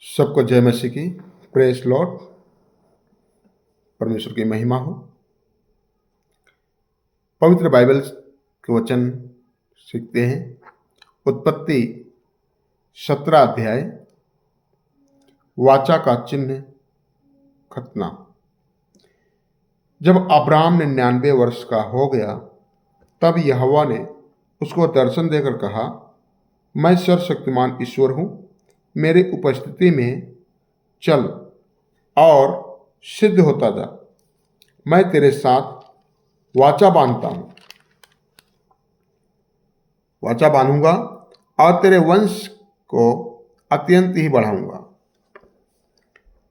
सबको जय मसीह की। Press Lord. परमेश्वर की महिमा हो। पवित्र बाइबल के वचन सीखते हैं। उत्पत्ति 17 अध्याय, वाचा का चिन्ह, खतना। जब अब्राम 99 वर्ष का हो गया तब यहोवा ने उसको दर्शन देकर कहा, मैं सर्वशक्तिमान ईश्वर हूँ, मेरी उपस्थिति में चल और सिद्ध होता जा। मैं तेरे साथ वाचा बांधता हूं, वाचा बांधूंगा और तेरे वंश को अत्यंत ही बढ़ाऊंगा।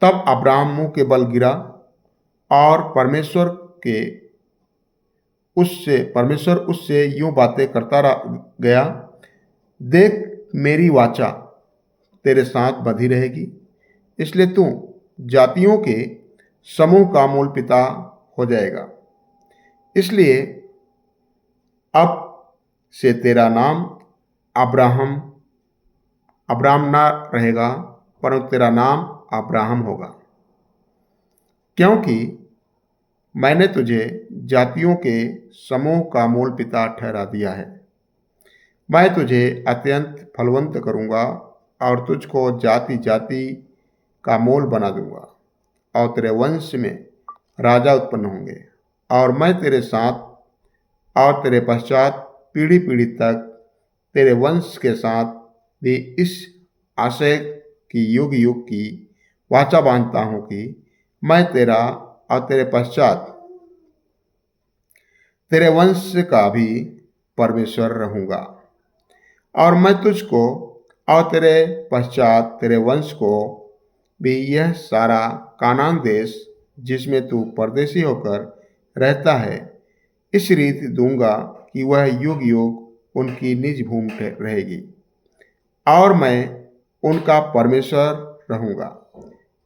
तब अब्राम मुंह के बल गिरा और परमेश्वर उससे यूं बातें करता गया, देख मेरी वाचा तेरे साथ बंधी रहेगी, इसलिए तू जातियों के समूह का मूल पिता हो जाएगा। इसलिए अब से तेरा नाम अब्राम ना रहेगा, परंतु तेरा नाम अब्राहम होगा, क्योंकि मैंने तुझे जातियों के समूह का मूल पिता ठहरा दिया है। मैं तुझे अत्यंत फलवंत करूंगा और तुझको जाति जाति का मूल बना दूंगा और तेरे वंश में राजा उत्पन्न होंगे। और मैं तेरे साथ और तेरे पश्चात पीढ़ी पीढ़ी तक तेरे वंश के साथ भी इस आशय की युग युग की वाचा बांधता हूं कि मैं तेरा और तेरे पश्चात तेरे वंश का भी परमेश्वर रहूंगा। और मैं तुझको और तेरे पश्चात तेरे वंश को भी यह सारा कानान देश जिसमें तू परदेशी होकर रहता है, इस रीति दूंगा कि वह युग युग उनकी निज भूमि रहेगी और मैं उनका परमेश्वर रहूंगा।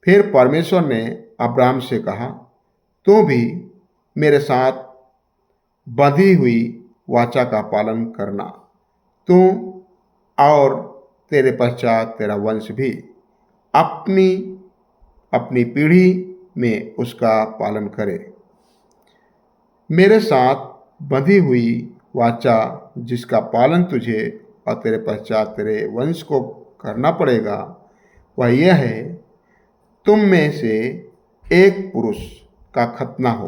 फिर परमेश्वर ने अब्राम से कहा, तू भी मेरे साथ बंधी हुई वाचा का पालन करना, तू और तेरे पश्चात तेरा वंश भी अपनी अपनी पीढ़ी में उसका पालन करे। मेरे साथ बंधी हुई वाचा जिसका पालन तुझे और तेरे पश्चात तेरे वंश को करना पड़ेगा, वह यह है, तुम में से एक पुरुष का खतना हो।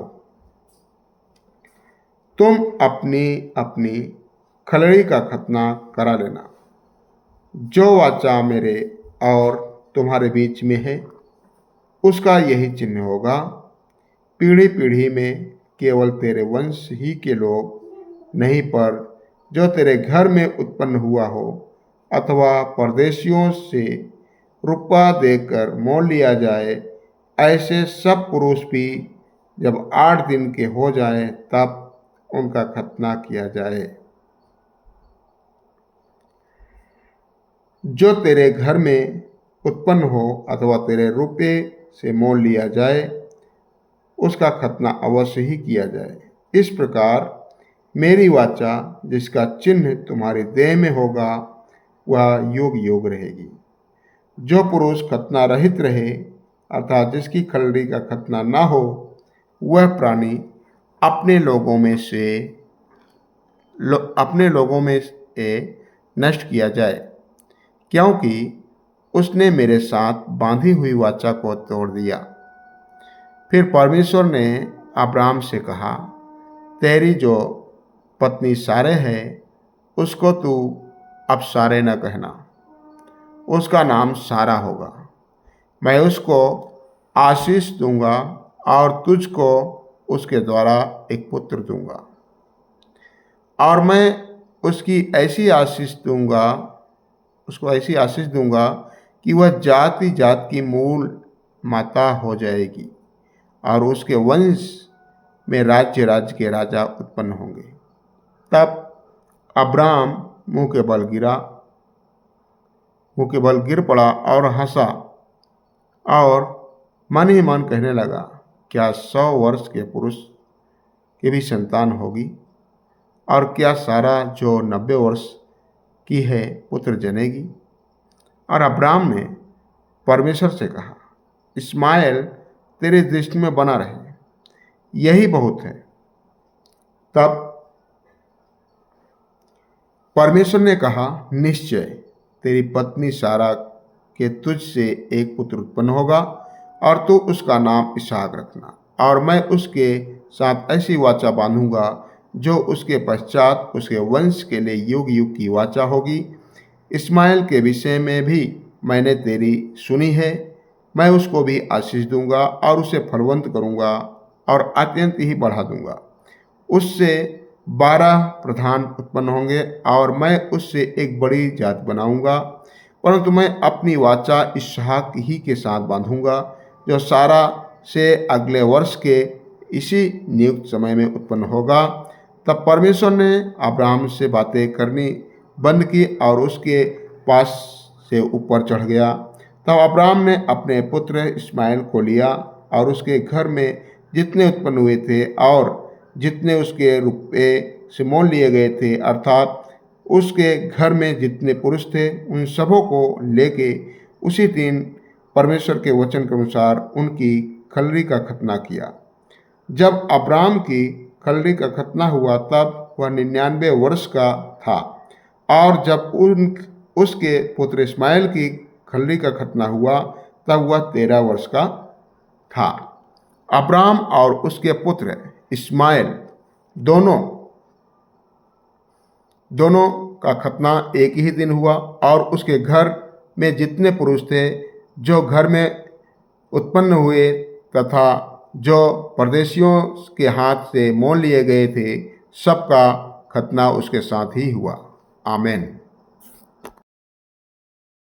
तुम अपनी अपनी खलड़ी का खतना करा लेना। जो वाचा मेरे और तुम्हारे बीच में है, उसका यही चिन्ह होगा। पीढ़ी पीढ़ी में केवल तेरे वंश ही के लोग नहीं, पर जो तेरे घर में उत्पन्न हुआ हो अथवा परदेशियों से रुपया देकर मोल लिया जाए, ऐसे सब पुरुष भी जब 8 दिन के हो जाए तब उनका खतना किया जाए। जो तेरे घर में उत्पन्न हो अथवा तेरे रुपये से मोल लिया जाए, उसका खतना अवश्य ही किया जाए। इस प्रकार मेरी वाचा जिसका चिन्ह तुम्हारी देह में होगा, वह युग युग रहेगी। जो पुरुष खतना रहित रहे, अर्थात जिसकी खलड़ी का खतना ना हो, वह प्राणी अपने लोगों में से नष्ट किया जाए, क्योंकि उसने मेरे साथ बांधी हुई वाचा को तोड़ दिया। फिर परमेश्वर ने अब्राम से कहा, तेरी जो पत्नी सारे है, उसको तू अब सारे न कहना, उसका नाम सारा होगा। मैं उसको आशीष दूंगा और तुझको उसके द्वारा एक पुत्र दूंगा। और मैं उसको ऐसी आशीष दूंगा कि वह जाति जात की मूल माता हो जाएगी और उसके वंश में राज्य राज्य के राजा उत्पन्न होंगे। तब अब्राम मुंह के बल गिर पड़ा और हंसा और मन ही मन कहने लगा, क्या 100 वर्ष के पुरुष की भी संतान होगी? और क्या सारा जो 90 वर्ष की है पुत्र जनेगी? और अब्राम ने परमेश्वर से कहा, इस्माइल तेरी दृष्टि में बना रहे, यही बहुत है। तब परमेश्वर ने कहा, निश्चय तेरी पत्नी सारा के तुझ से एक पुत्र उत्पन्न होगा और तू उसका नाम इसहाक रखना, और मैं उसके साथ ऐसी वाचा बांधूंगा जो उसके पश्चात उसके वंश के लिए युग युग की वाचा होगी। इस्माइल के विषय में भी मैंने तेरी सुनी है, मैं उसको भी आशीष दूंगा और उसे फलवंत करूंगा और अत्यंत ही बढ़ा दूंगा। उससे 12 प्रधान उत्पन्न होंगे और मैं उससे एक बड़ी जाति बनाऊंगा, परंतु मैं अपनी वाचा इसहाक ही के साथ बांधूंगा, जो सारा से अगले वर्ष के इसी नियुक्त समय में उत्पन्न होगा। तब परमेश्वर ने अब्राहम से बातें करनी बंद की और उसके पास से ऊपर चढ़ गया। तब अब्राहम ने अपने पुत्र इस्माइल को लिया और उसके घर में जितने उत्पन्न हुए थे और जितने उसके रुपये से मोल लिए गए थे, अर्थात उसके घर में जितने पुरुष थे, उन सबों को लेके उसी दिन परमेश्वर के वचन के अनुसार उनकी खलरी का खतना किया। जब अब्राम की खलरी का खतना हुआ तब वह 99 वर्ष का था, और जब उसके पुत्र इस्माइल की खलरी का खतना हुआ तब वह 13 वर्ष का था। अब्राम और उसके पुत्र इस्माइल दोनों का खतना एक ही दिन हुआ, और उसके घर में जितने पुरुष थे जो घर में उत्पन्न हुए तथा जो परदेशियों के हाथ से मोल लिए गए थे, सबका खतना उसके साथ ही हुआ। आमीन।